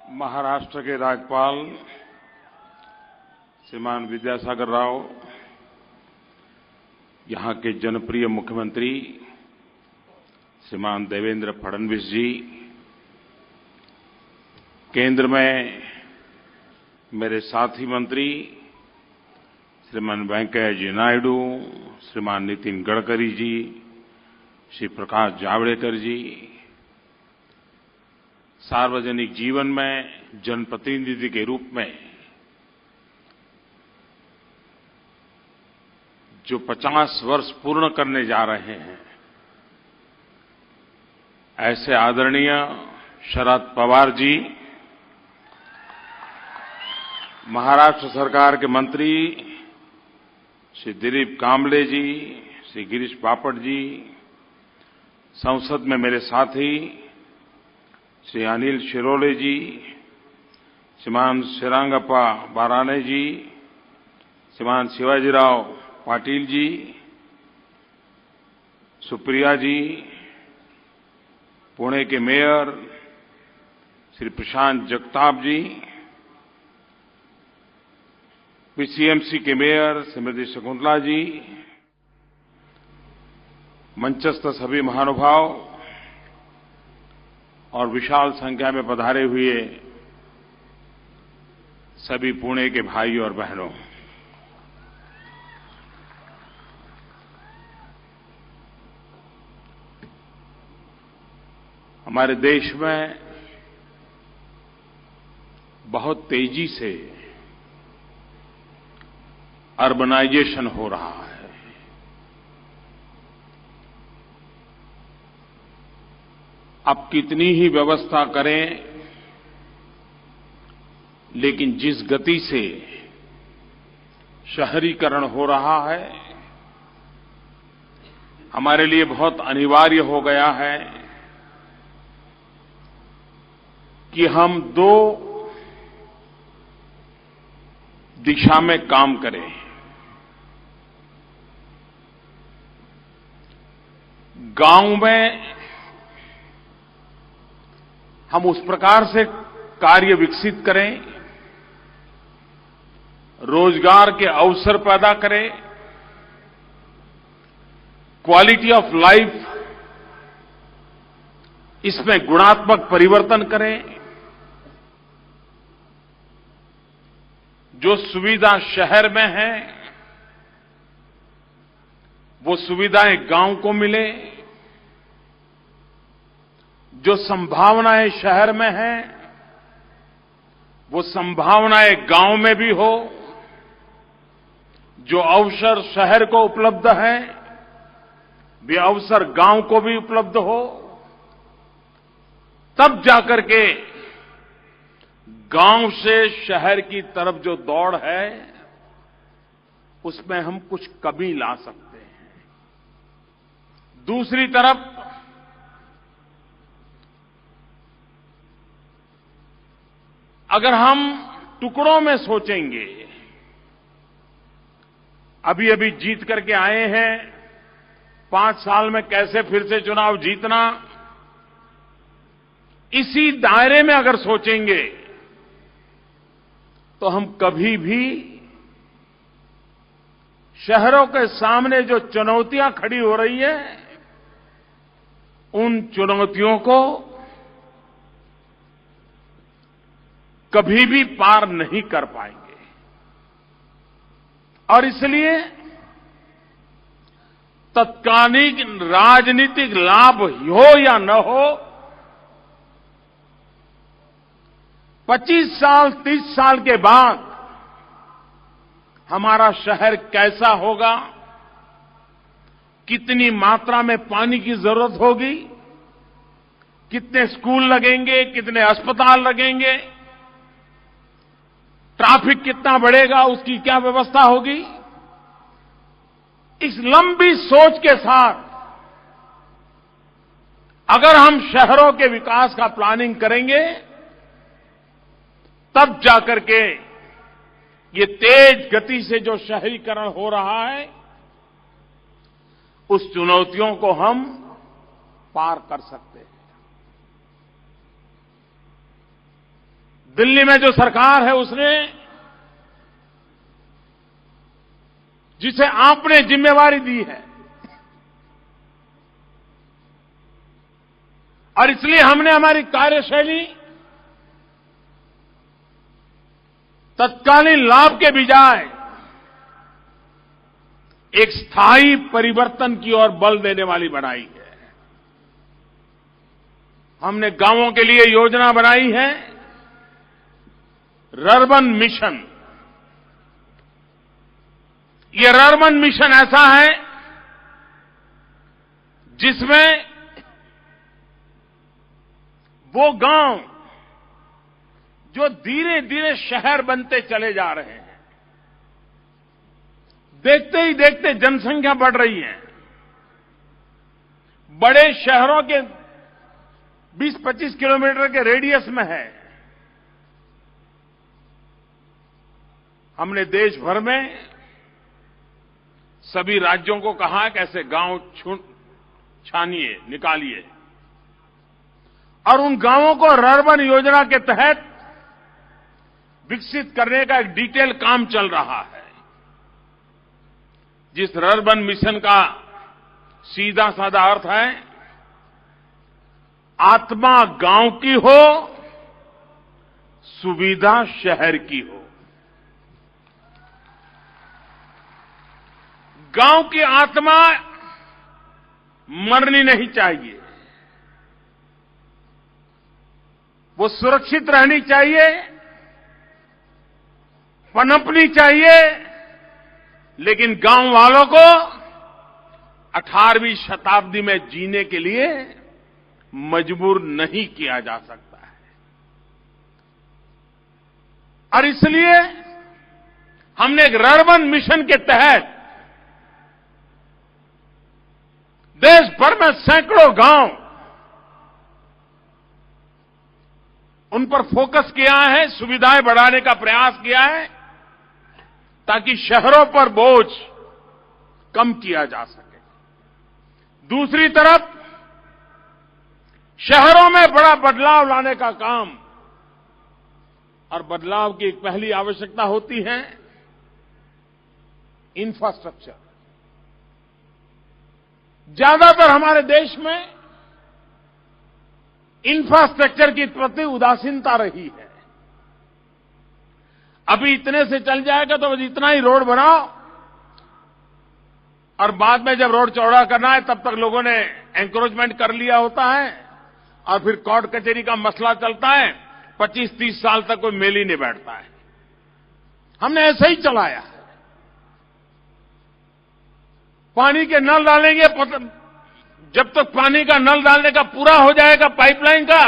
महाराष्ट्र के राज्यपाल श्रीमान विद्यासागर राव, यहां के जनप्रिय मुख्यमंत्री श्रीमान देवेंद्र फडणवीस जी, केंद्र में मेरे साथी मंत्री श्रीमान वेंकैया जी नायडू, श्रीमान नितिन गडकरी जी, श्री प्रकाश जावड़ेकर जी, सार्वजनिक जीवन में जनप्रतिनिधि के रूप में जो 50 वर्ष पूर्ण करने जा रहे हैं, ऐसे आदरणीय शरद पवार जी, महाराष्ट्र सरकार के मंत्री श्री दिलीप कांबले जी, श्री गिरीश बापट जी, संसद में मेरे साथी श्री अनिल शिरोले जी, श्रीमान श्रीरंगप्पा बाराने जी, श्रीमान शिवाजीराव पाटिल जी, सुप्रिया जी, पुणे के मेयर श्री प्रशांत जगताप जी, पीसीएमसी के मेयर श्रीमती शकुंतला जी, मंचस्थ सभी महानुभाव और विशाल संख्या में पधारे हुए सभी पुणे के भाई और बहनों, हमारे देश में बहुत तेजी से अर्बनाइजेशन हो रहा है। अब कितनी ही व्यवस्था करें, लेकिन जिस गति से शहरीकरण हो रहा है, हमारे लिए बहुत अनिवार्य हो गया है कि हम दो दिशा में काम करें। गांव में हम उस प्रकार से कार्य विकसित करें, रोजगार के अवसर पैदा करें, क्वालिटी ऑफ लाइफ इसमें गुणात्मक परिवर्तन करें। जो सुविधा शहर में है वो सुविधाएं गांव को मिले, जो संभावनाएं शहर में हैं वो संभावनाएं गांव में भी हो, जो अवसर शहर को उपलब्ध है वे अवसर गांव को भी उपलब्ध हो, तब जाकर के गांव से शहर की तरफ जो दौड़ है उसमें हम कुछ कमी ला सकते हैं। दूसरी तरफ अगर हम टुकड़ों में सोचेंगे, अभी अभी जीत करके आए हैं, 5 साल में कैसे फिर से चुनाव जीतना, इसी दायरे में अगर सोचेंगे तो हम कभी भी शहरों के सामने जो चुनौतियां खड़ी हो रही है उन चुनौतियों को कभी भी पार नहीं कर पाएंगे। और इसलिए तत्कालीन राजनीतिक लाभ हो या न हो, 25 साल 30 साल के बाद हमारा शहर कैसा होगा, कितनी मात्रा में पानी की जरूरत होगी, कितने स्कूल लगेंगे, कितने अस्पताल लगेंगे, ट्रैफिक कितना बढ़ेगा, उसकी क्या व्यवस्था होगी, इस लंबी सोच के साथ अगर हम शहरों के विकास का प्लानिंग करेंगे तब जाकर के ये तेज गति से जो शहरीकरण हो रहा है उस चुनौतियों को हम पार कर सकते हैं। दिल्ली में जो सरकार है उसने जिसे आपने जिम्मेवारी दी है और इसलिए हमने हमारी कार्यशैली तत्कालीन लाभ के बजाय एक स्थायी परिवर्तन की ओर बल देने वाली बनाई है। हमने गांवों के लिए योजना बनाई है रर्बन मिशन। ये रर्बन मिशन ऐसा है जिसमें वो गांव जो धीरे धीरे शहर बनते चले जा रहे हैं, देखते ही देखते जनसंख्या बढ़ रही है, बड़े शहरों के 20-25 किलोमीटर के रेडियस में है। हमने देश भर में सभी राज्यों को कहा कि ऐसे गांव छानिए, निकालिए और उन गांवों को रर्बन योजना के तहत विकसित करने का एक डिटेल काम चल रहा है। जिस रर्बन मिशन का सीधा साधा अर्थ है, आत्मा गांव की हो, सुविधा शहर की हो। गांव की आत्मा मरनी नहीं चाहिए, वो सुरक्षित रहनी चाहिए, पनपनी चाहिए, लेकिन गांव वालों को 18वीं शताब्दी में जीने के लिए मजबूर नहीं किया जा सकता है। और इसलिए हमने एक रर्बन मिशन के तहत देश भर में सैकड़ों गांव उन पर फोकस किया है, सुविधाएं बढ़ाने का प्रयास किया है ताकि शहरों पर बोझ कम किया जा सके। दूसरी तरफ शहरों में बड़ा बदलाव लाने का काम, और बदलाव की एक पहली आवश्यकता होती है इंफ्रास्ट्रक्चर। ज्यादातर हमारे देश में इंफ्रास्ट्रक्चर की प्रति उदासीनता रही है। अभी इतने से चल जाएगा तो इतना ही रोड बनाओ और बाद में जब रोड चौड़ा करना है तब तक लोगों ने एंक्रोचमेंट कर लिया होता है और फिर कोर्ट कचहरी का मसला चलता है। 25-30 साल तक कोई मेल ही नहीं बैठता है। हमने ऐसे ही चलाया है। पानी के नल डालेंगे, जब तक पानी का नल डालने का पूरा हो जाएगा पाइपलाइन का,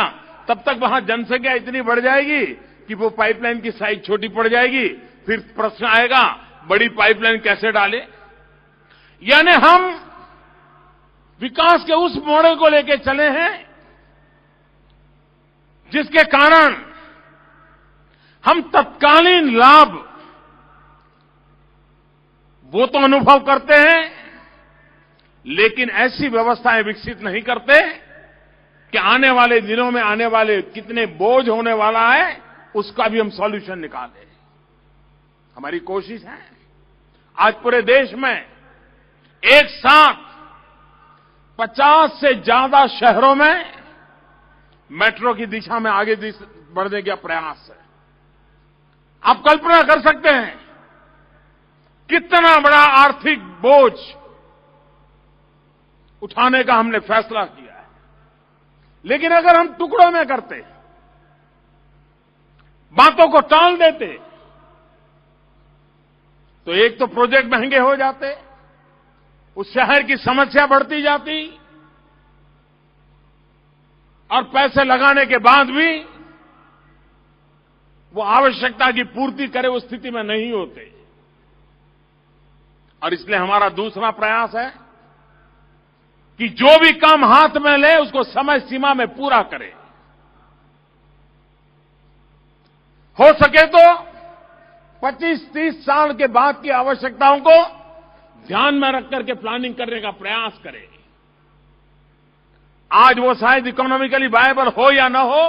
तब तक वहां जनसंख्या इतनी बढ़ जाएगी कि वो पाइपलाइन की साइज छोटी पड़ जाएगी। फिर प्रश्न आएगा बड़ी पाइपलाइन कैसे डाले। यानी हम विकास के उस मॉडल को लेकर चले हैं जिसके कारण हम तत्कालीन लाभ वो तो अनुभव करते हैं, लेकिन ऐसी व्यवस्थाएं विकसित नहीं करते कि आने वाले दिनों में आने वाले कितने बोझ होने वाला है उसका भी हम सॉल्यूशन निकालें। हमारी कोशिश है आज पूरे देश में एक साथ 50 से ज्यादा शहरों में मेट्रो की दिशा में आगे बढ़ने का प्रयास है। आप कल्पना कर सकते हैं कितना बड़ा आर्थिक बोझ उठाने का हमने फैसला किया है। लेकिन अगर हम टुकड़ों में करते, बातों को टाल देते, तो एक तो प्रोजेक्ट महंगे हो जाते, उस शहर की समस्या बढ़ती जाती और पैसे लगाने के बाद भी वो आवश्यकता की पूर्ति करे उस स्थिति में नहीं होते। और इसलिए हमारा दूसरा प्रयास है कि जो भी काम हाथ में ले उसको समय सीमा में पूरा करें। हो सके तो 25-30 साल के बाद की आवश्यकताओं को ध्यान में रख करके प्लानिंग करने का प्रयास करें। आज वो शायद इकोनॉमिकली वायबल हो या ना हो,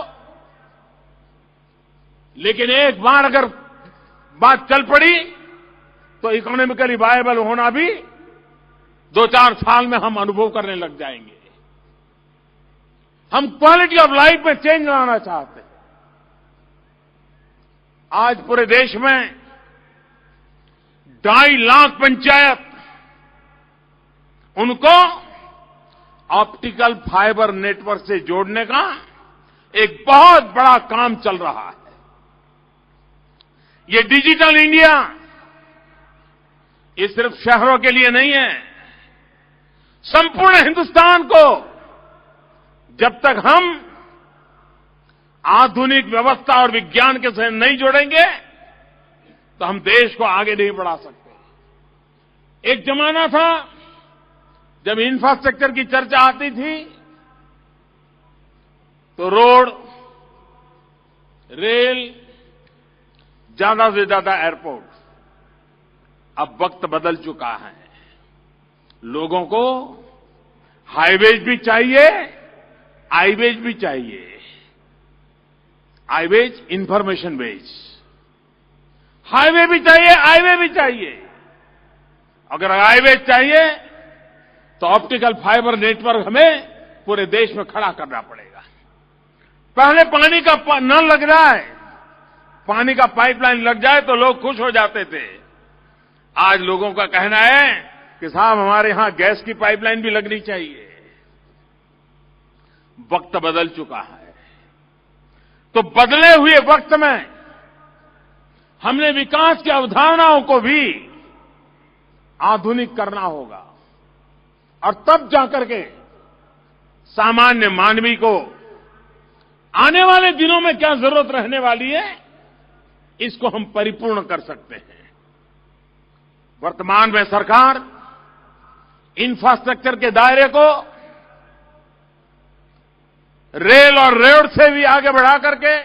लेकिन एक बार अगर बात चल पड़ी तो इकोनॉमिकली वायबल होना भी 2-4 साल में हम अनुभव करने लग जाएंगे। हम क्वालिटी ऑफ लाइफ में चेंज लाना चाहते हैं। आज पूरे देश में 2.5 लाख पंचायत, उनको ऑप्टिकल फाइबर नेटवर्क से जोड़ने का एक बहुत बड़ा काम चल रहा है। ये डिजिटल इंडिया, ये सिर्फ शहरों के लिए नहीं है, संपूर्ण हिंदुस्तान को जब तक हम आधुनिक व्यवस्था और विज्ञान के साथ नहीं जोड़ेंगे तो हम देश को आगे नहीं बढ़ा सकते। एक जमाना था जब इंफ्रास्ट्रक्चर की चर्चा आती थी तो रोड, रेल, ज्यादा से ज्यादा एयरपोर्ट। अब वक्त बदल चुका है। लोगों को हाईवेज भी चाहिए, आईवेज भी चाहिए। Highways, information veg. हाईवे भी चाहिए, हाईवे भी चाहिए। अगर हाईवेज चाहिए तो ऑप्टिकल फाइबर नेटवर्क हमें पूरे देश में खड़ा करना पड़ेगा। पहले पानी का नल लग जाए, पानी का पाइपलाइन लग जाए तो लोग खुश हो जाते थे। आज लोगों का कहना है कि साहब हमारे यहां गैस की पाइपलाइन भी लगनी चाहिए। वक्त बदल चुका है। तो बदले हुए वक्त में हमने विकास की अवधारणाओं को भी आधुनिक करना होगा और तब जाकर के सामान्य मानवी को आने वाले दिनों में क्या जरूरत रहने वाली है, इसको हम परिपूर्ण कर सकते हैं। वर्तमान में सरकार इंफ्रास्ट्रक्चर के दायरे को रेल और रोड से भी आगे बढ़ा करके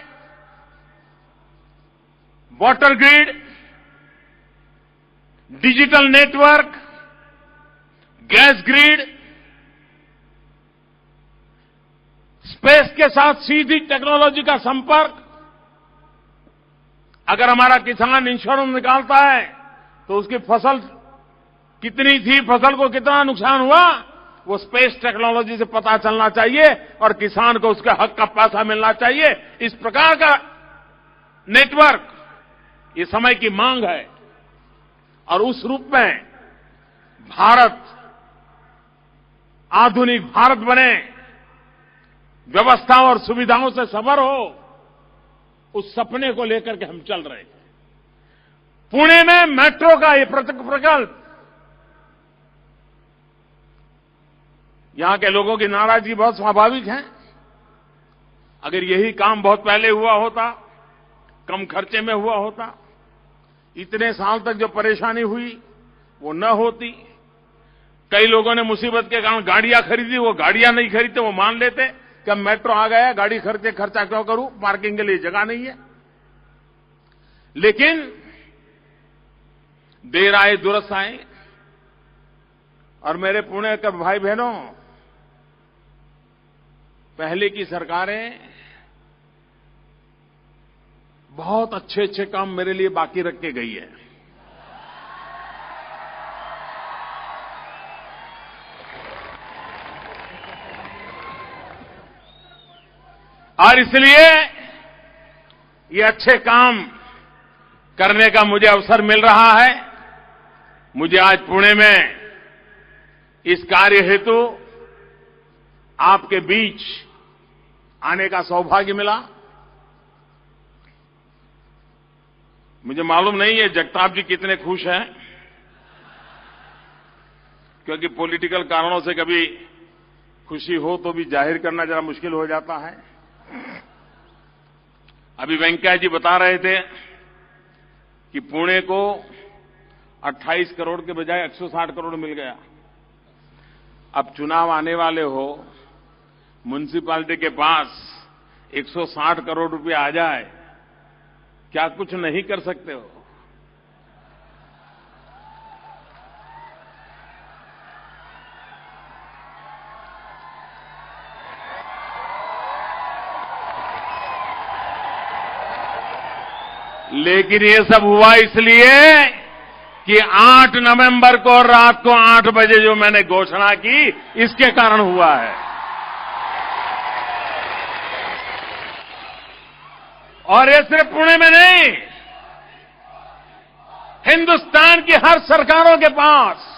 water grid, digital network, gas grid, space के साथ सीधी टेक्नोलॉजी का संपर्क। अगर हमारा किसान इंश्योरेंस निकालता है तो उसकी फसल कितनी थी, फसल को कितना नुकसान हुआ, वो स्पेस टेक्नोलॉजी से पता चलना चाहिए और किसान को उसके हक का पैसा मिलना चाहिए। इस प्रकार का नेटवर्क ये समय की मांग है और उस रूप में भारत आधुनिक भारत बने, व्यवस्थाओं और सुविधाओं से सबर हो, उस सपने को लेकर के हम चल रहे हैं। पुणे में मेट्रो का ये प्रकल्प, यहां के लोगों की नाराजगी बहुत स्वाभाविक है। अगर यही काम बहुत पहले हुआ होता, कम खर्चे में हुआ होता, इतने साल तक जो परेशानी हुई वो न होती। कई लोगों ने मुसीबत के कारण गाड़ियां खरीदी, वो गाड़ियां नहीं खरीदते, वो मान लेते कि अब मेट्रो आ गया, गाड़ी खर्चा क्यों करूं, पार्किंग के लिए जगह नहीं है। लेकिन देर आए दुरुस्त आए। और मेरे पुणे के भाई बहनों, पहले की सरकारें बहुत अच्छे अच्छे काम मेरे लिए बाकी रख के गई है। और इसलिए ये अच्छे काम करने का मुझे अवसर मिल रहा है। मुझे आज पुणे में इस कार्य हेतु आपके बीच आने का सौभाग्य मिला। मुझे मालूम नहीं है जगताप जी कितने खुश हैं, क्योंकि पॉलिटिकल कारणों से कभी खुशी हो तो भी जाहिर करना जरा मुश्किल हो जाता है। अभी वेंकैया जी बता रहे थे कि पुणे को 28 करोड़ के बजाय 160 करोड़ मिल गया। अब चुनाव आने वाले हो, म्युनिसिपैलिटी के पास 160 करोड़ रुपए आ जाए, क्या कुछ नहीं कर सकते हो? लेकिन ये सब हुआ इसलिए कि 8 नवंबर को रात को 8 बजे जो मैंने घोषणा की, इसके कारण हुआ है। और ये सिर्फ पुणे में नहीं, हिंदुस्तान की हर सरकारों के पास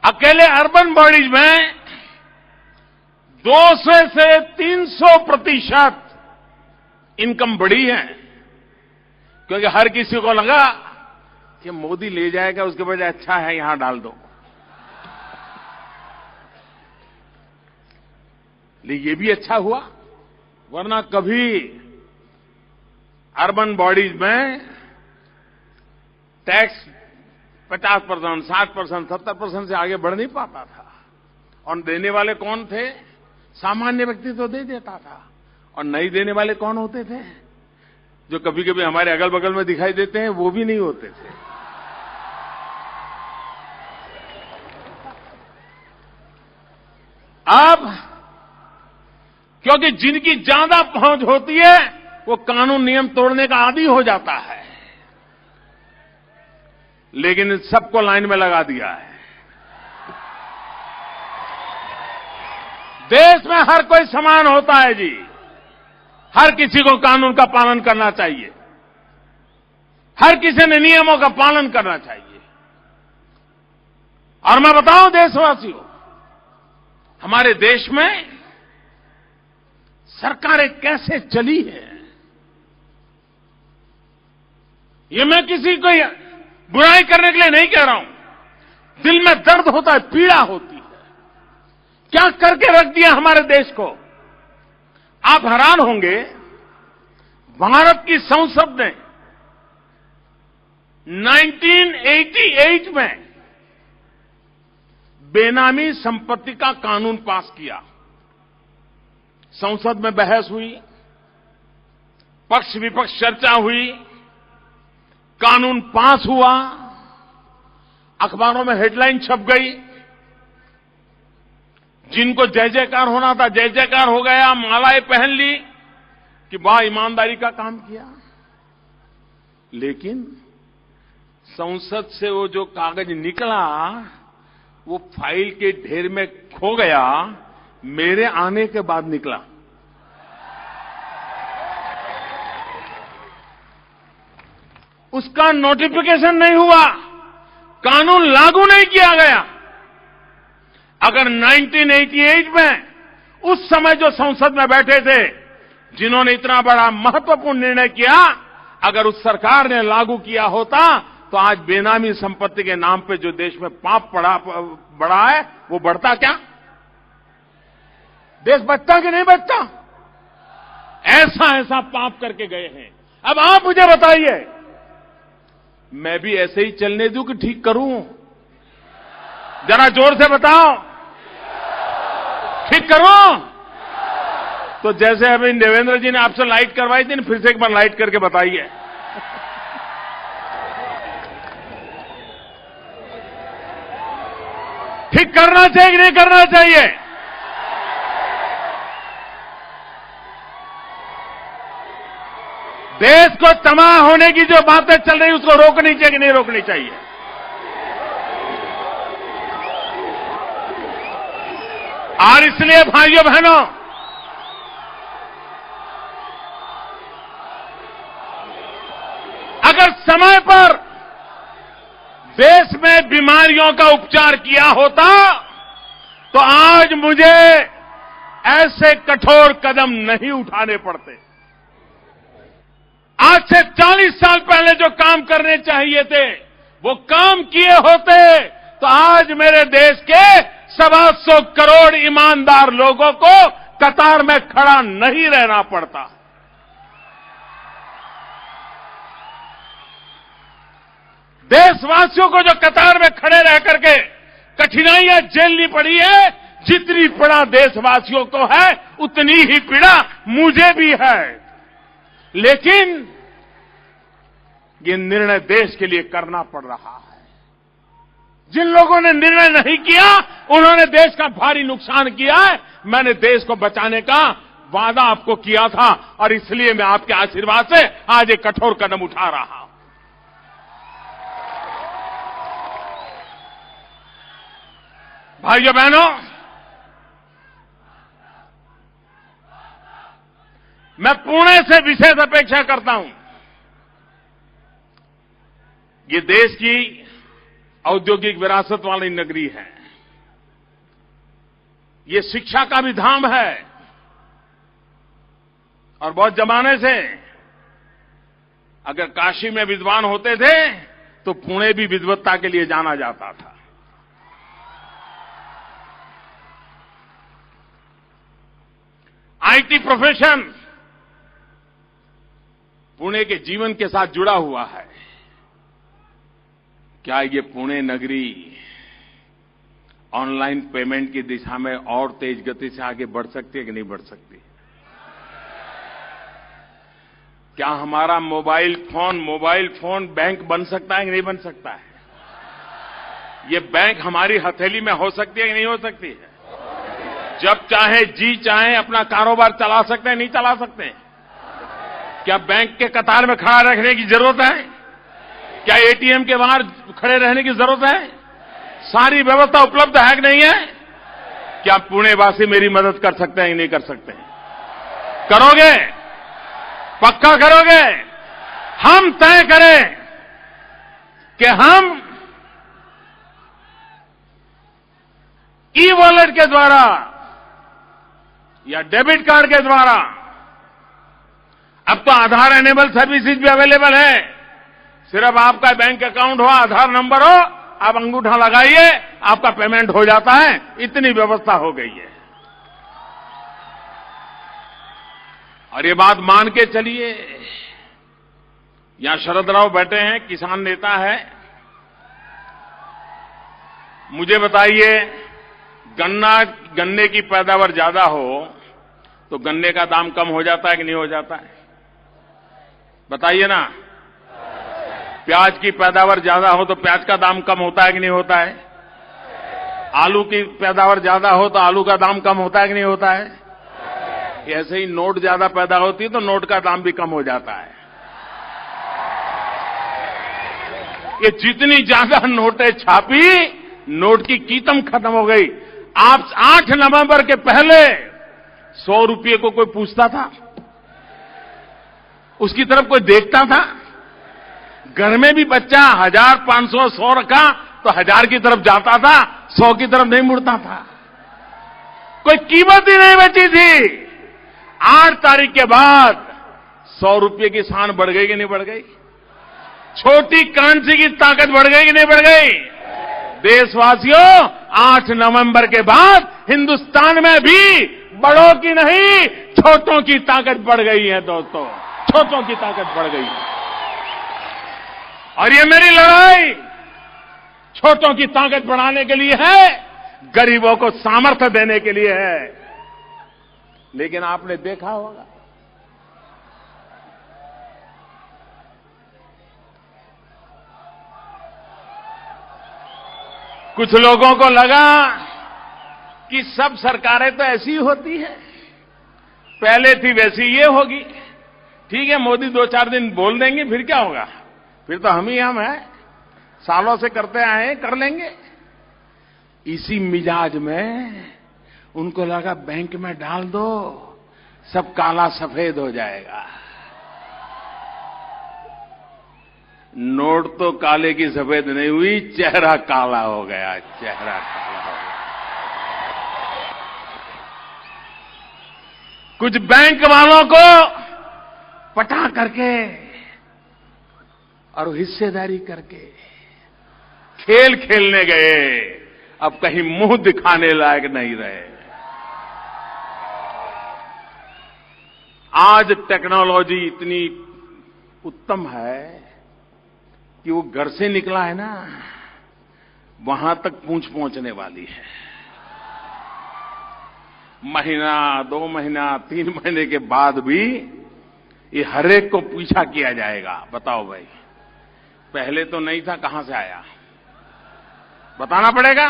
अकेले अर्बन बॉडीज में 200 से 300% इनकम बढ़ी है, क्योंकि हर किसी को लगा कि मोदी ले जाएगा, उसके बजाय अच्छा है यहां डाल दो। लेकिन ये भी अच्छा हुआ, वरना कभी अर्बन बॉडीज में टैक्स 50%, 60%, 70% से आगे बढ़ नहीं पाता था। और देने वाले कौन थे? सामान्य व्यक्ति तो दे देता था। और नहीं देने वाले कौन होते थे? जो कभी कभी हमारे अगल बगल में दिखाई देते हैं, वो भी नहीं होते थे। अब क्योंकि जिनकी ज्यादा पहुंच होती है, वो कानून नियम तोड़ने का आदी हो जाता है। लेकिन सबको लाइन में लगा दिया है। देश में हर कोई समान होता है जी। हर किसी को कानून का पालन करना चाहिए। हर किसी ने नियमों का पालन करना चाहिए। और मैं बताऊं देशवासियों, हमारे देश में सरकारें कैसे चली है, ये मैं किसी को बुराई करने के लिए नहीं कह रहा हूं। दिल में दर्द होता है, पीड़ा होती है। क्या करके रख दिया हमारे देश को। आप हैरान होंगे, भारत की संसद ने 1988 में बेनामी संपत्ति का कानून पास किया। संसद में बहस हुई, पक्ष विपक्ष चर्चा हुई, कानून पास हुआ, अखबारों में हेडलाइन छप गई। जिनको जय जयकार होना था, जय जयकार हो गया, मालाएं पहन ली कि वाह ईमानदारी का काम किया। लेकिन संसद से वो जो कागज निकला, वो फाइल के ढेर में खो गया। मेरे आने के बाद निकला। उसका नोटिफिकेशन नहीं हुआ, कानून लागू नहीं किया गया। अगर 1988 में उस समय जो संसद में बैठे थे, जिन्होंने इतना बड़ा महत्वपूर्ण निर्णय किया, अगर उस सरकार ने लागू किया होता, तो आज बेनामी संपत्ति के नाम पे जो देश में पाप बढ़ा है, वो बढ़ता क्या? देश बचता कि नहीं बचता? ऐसा ऐसा पाप करके गए हैं। अब आप मुझे बताइए, मैं भी ऐसे ही चलने दूं कि ठीक करूं? जरा जोर से बताओ, ठीक करूं? तो जैसे अभी देवेंद्र जी ने आपसे लाइट करवाई थी, फिर से एक बार लाइट करके बताइए। ठीक करना चाहिए कि नहीं करना चाहिए? देश को तबाह होने की जो बातें चल रही, उसको रोकनी चाहिए कि नहीं रोकनी चाहिए? और इसलिए भाइयों बहनों, अगर समय पर देश में बीमारियों का उपचार किया होता, तो आज मुझे ऐसे कठोर कदम नहीं उठाने पड़ते। आज से 40 साल पहले जो काम करने चाहिए थे, वो काम किए होते, तो आज मेरे देश के 125 करोड़ ईमानदार लोगों को कतार में खड़ा नहीं रहना पड़ता। देशवासियों को जो कतार में खड़े रह करके कठिनाइयां झेलनी पड़ी है, जितनी पीड़ा देशवासियों को है, उतनी ही पीड़ा मुझे भी है। लेकिन ये निर्णय देश के लिए करना पड़ रहा है। जिन लोगों ने निर्णय नहीं किया, उन्होंने देश का भारी नुकसान किया है। मैंने देश को बचाने का वादा आपको किया था और इसलिए मैं आपके आशीर्वाद से आज एक कठोर कदम उठा रहा हूं। भाइयों बहनों, मैं पुणे से विशेष अपेक्षा करता हूं। ये देश की औद्योगिक विरासत वाली नगरी है, ये शिक्षा का भी धाम है और बहुत जमाने से अगर काशी में विद्वान होते थे तो पुणे भी विद्वत्ता के लिए जाना जाता था। आईटी प्रोफेशन पुणे के जीवन के साथ जुड़ा हुआ है। क्या ये पुणे नगरी ऑनलाइन पेमेंट की दिशा में और तेज गति से आगे बढ़ सकती है कि नहीं बढ़ सकती? क्या हमारा मोबाइल फोन बैंक बन सकता है कि नहीं बन सकता है? ये बैंक हमारी हथेली में हो सकती है कि नहीं हो सकती है? जब चाहे जी चाहे अपना कारोबार चला सकते हैं, नहीं चला सकते हैं? क्या बैंक के कतार में खड़ा रखने की जरूरत है? क्या एटीएम के बाहर खड़े रहने की जरूरत है? सारी व्यवस्था उपलब्ध है कि नहीं है? क्या पुणे वासी मेरी मदद कर सकते हैं कि नहीं कर सकते? करोगे? पक्का करोगे? हम तय करें कि हम ई वॉलेट के द्वारा या डेबिट कार्ड के द्वारा, अब तो आधार एनेबल सर्विसेज भी अवेलेबल है। सिर्फ आपका बैंक अकाउंट हो, आधार नंबर हो, आप अंगूठा लगाइए, आपका पेमेंट हो जाता है। इतनी व्यवस्था हो गई है। और ये बात मान के चलिए, यहां शरद राव बैठे हैं, किसान नेता है। मुझे बताइए, गन्ने की पैदावार ज्यादा हो तो गन्ने का दाम कम हो जाता है कि नहीं हो जाता है? बताइए ना। प्याज की पैदावार ज्यादा हो तो प्याज का दाम कम होता है कि नहीं होता है? आलू की पैदावार ज्यादा हो तो आलू का दाम कम होता है कि नहीं होता है? ऐसे ही नोट ज्यादा पैदा होती है तो नोट का दाम भी कम हो जाता है। ये जितनी ज्यादा नोटें छापी, नोट की कीमत खत्म हो गई। आप 8 नवंबर के पहले 100 रुपये को कोई पूछता था? उसकी तरफ कोई देखता था? घर में भी बच्चा 1000, 500, 100 रखा तो 1000 की तरफ जाता था, 100 की तरफ नहीं मुड़ता था। कोई कीमत ही नहीं बची थी। 8 तारीख के बाद 100 रुपये की शान बढ़ गई कि नहीं बढ़ गई? छोटी करेंसी की ताकत बढ़ गई कि नहीं बढ़ गई? देशवासियों, 8 नवंबर के बाद हिंदुस्तान में भी बड़ों की नहीं, छोटों की ताकत बढ़ गई है दोस्तों। छोटों की ताकत बढ़ गई है। और ये मेरी लड़ाई छोटों की ताकत बढ़ाने के लिए है, गरीबों को सामर्थ्य देने के लिए है। लेकिन आपने देखा होगा, कुछ लोगों को लगा कि सब सरकारें तो ऐसी ही होती हैं, पहले थी वैसी ये होगी। ठीक है, मोदी 2-4 दिन बोल देंगे, फिर क्या होगा? फिर तो हम हैं, सालों से करते आए हैं, कर लेंगे। इसी मिजाज में उनको लगा बैंक में डाल दो, सब काला सफेद हो जाएगा। नोट तो काले की सफेद नहीं हुई, चेहरा काला हो गया, चेहरा काला हो गया। कुछ बैंक वालों को पटा करके और हिस्सेदारी करके खेल खेलने गए, अब कहीं मुंह दिखाने लायक नहीं रहे। आज टेक्नोलॉजी इतनी उत्तम है कि वो घर से निकला है ना, वहां तक पूंछ पहुंचने वाली है। महीना, 2 महीना, 3 महीने के बाद भी ये हर एक को पीछा किया जाएगा। बताओ भाई, पहले तो नहीं था, कहां से आया? बताना पड़ेगा।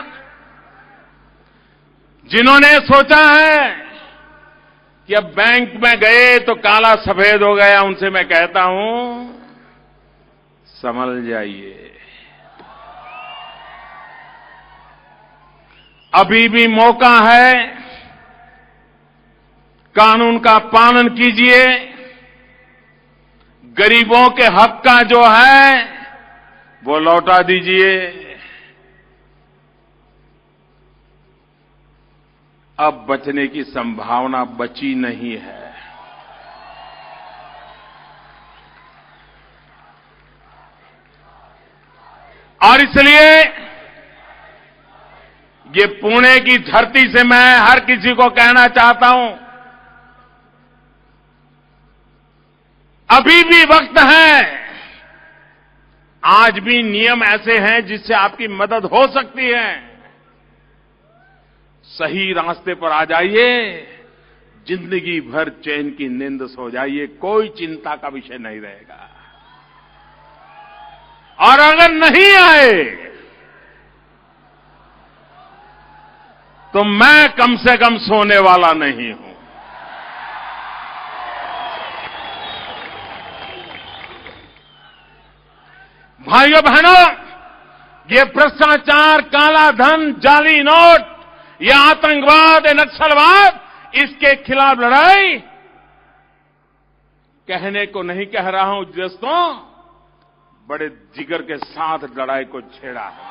जिन्होंने सोचा है कि अब बैंक में गए तो काला सफेद हो गया, उनसे मैं कहता हूं संभल जाइए। अभी भी मौका है, कानून का पालन कीजिए, गरीबों के हक का जो है वो लौटा दीजिए। अब बचने की संभावना बची नहीं है। और इसलिए ये पुणे की धरती से मैं हर किसी को कहना चाहता हूं, अभी भी वक्त है। आज भी नियम ऐसे हैं जिससे आपकी मदद हो सकती है। सही रास्ते पर आ जाइए, जिंदगी भर चैन की नींद सो जाइए, कोई चिंता का विषय नहीं रहेगा। और अगर नहीं आए तो मैं कम से कम सोने वाला नहीं हूं। भाइयों बहनों, ये भ्रष्टाचार, काला धन, जाली नोट, ये आतंकवाद, ये नक्सलवाद, इसके खिलाफ लड़ाई कहने को नहीं कह रहा हूं दोस्तों, बड़े जिगर के साथ लड़ाई को छेड़ा है।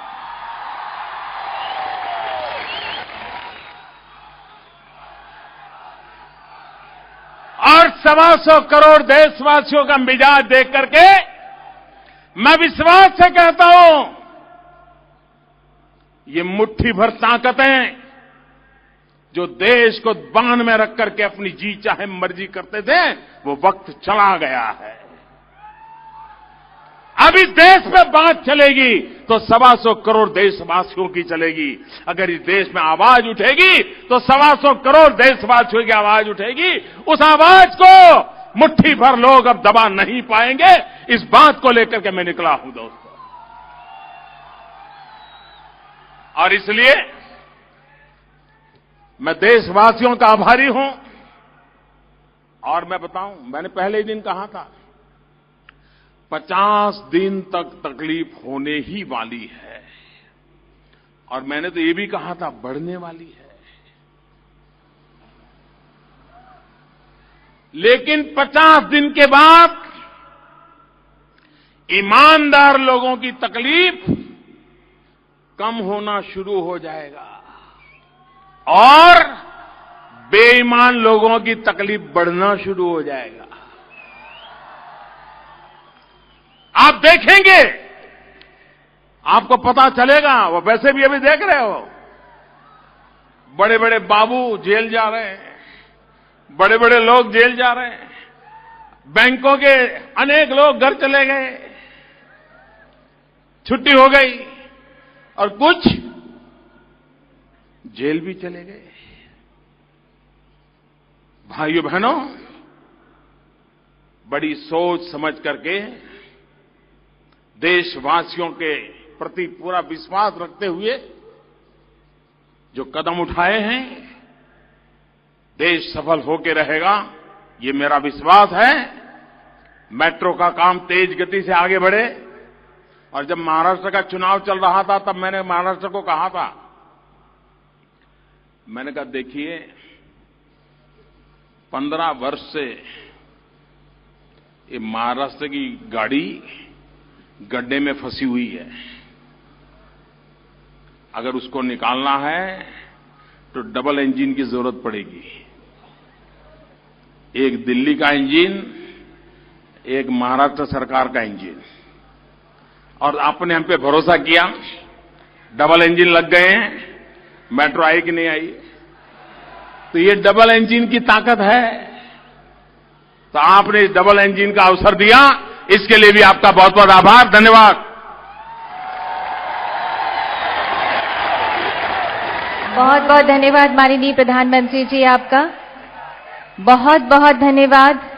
और 125 करोड़ देशवासियों का मिजाज देख करके मैं विश्वास से कहता हूं, ये मुट्ठी भर ताकतें जो देश को बांध में रख करके अपनी जी चाहे मर्जी करते थे, वो वक्त चला गया है। अब इस देश में बात चलेगी तो 125 करोड़ देशवासियों की चलेगी। अगर इस देश में आवाज उठेगी तो 125 करोड़ देशवासियों की आवाज उठेगी। उस आवाज को मुट्ठी भर लोग अब दबा नहीं पाएंगे। इस बात को लेकर के मैं निकला हूं दोस्तों। और इसलिए मैं देशवासियों का आभारी हूं। और मैं बताऊं, मैंने पहले ही दिन कहा था 50 दिन तक तकलीफ होने ही वाली है। और मैंने तो ये भी कहा था बढ़ने वाली है। लेकिन 50 दिन के बाद ईमानदार लोगों की तकलीफ कम होना शुरू हो जाएगा और बेईमान लोगों की तकलीफ बढ़ना शुरू हो जाएगा। आप देखेंगे, आपको पता चलेगा। वो वैसे भी अभी देख रहे हो, बड़े बड़े बाबू जेल जा रहे हैं, बड़े बड़े लोग जेल जा रहे हैं, बैंकों के अनेक लोग घर चले गए, छुट्टी हो गई, और कुछ जेल भी चले गए। भाइयों बहनों, बड़ी सोच समझ करके देशवासियों के प्रति पूरा विश्वास रखते हुए जो कदम उठाए हैं, देश सफल होकर रहेगा, ये मेरा विश्वास है। मेट्रो का काम तेज गति से आगे बढ़े। और जब महाराष्ट्र का चुनाव चल रहा था तब मैंने महाराष्ट्र को कहा था, मैंने कहा देखिए 15 वर्ष से ये महाराष्ट्र की गाड़ी गड्ढे में फंसी हुई है। अगर उसको निकालना है तो डबल इंजन की जरूरत पड़ेगी। एक दिल्ली का इंजन, एक महाराष्ट्र सरकार का इंजन। और आपने हम पे भरोसा किया, डबल इंजन लग गए हैं। मेट्रो आई कि नहीं आई? तो ये डबल इंजन की ताकत है। तो आपने इस डबल इंजन का अवसर दिया, इसके लिए भी आपका बहुत बहुत आभार, धन्यवाद। बहुत बहुत धन्यवाद माननीय प्रधानमंत्री जी, आपका बहुत बहुत धन्यवाद।